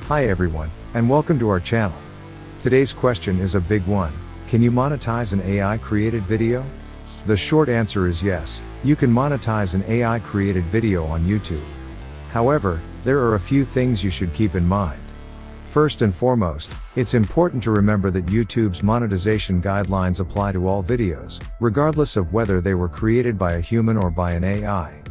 Hi everyone, and welcome to our channel. Today's question is a big one. Can you monetize an AI created video? The short answer is yes, you can monetize an AI created video on YouTube. However, there are a few things you should keep in mind. First and foremost, it's important to remember that YouTube's monetization guidelines apply to all videos, regardless of whether they were created by a human or by an AI.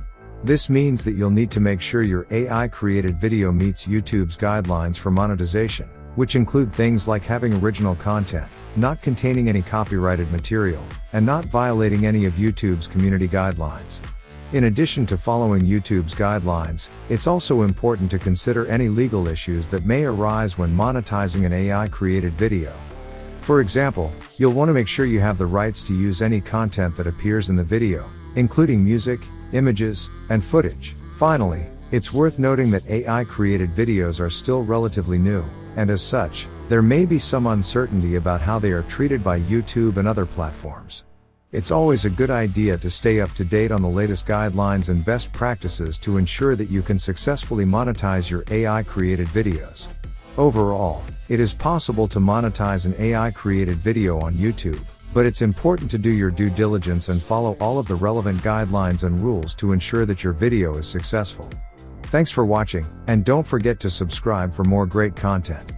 This means that you'll need to make sure your AI-created video meets YouTube's guidelines for monetization, which include things like having original content, not containing any copyrighted material, and not violating any of YouTube's community guidelines. In addition to following YouTube's guidelines, it's also important to consider any legal issues that may arise when monetizing an AI-created video. For example, you'll want to make sure you have the rights to use any content that appears in the video, including music, images, and footage. Finally, it's worth noting that AI-created videos are still relatively new, and as such, there may be some uncertainty about how they are treated by YouTube and other platforms. It's always a good idea to stay up to date on the latest guidelines and best practices to ensure that you can successfully monetize your AI-created videos. Overall, it is possible to monetize an AI-created video on YouTube, but it's important to do your due diligence and follow all of the relevant guidelines and rules to ensure that your video is successful. Thanks for watching, and don't forget to subscribe for more great content.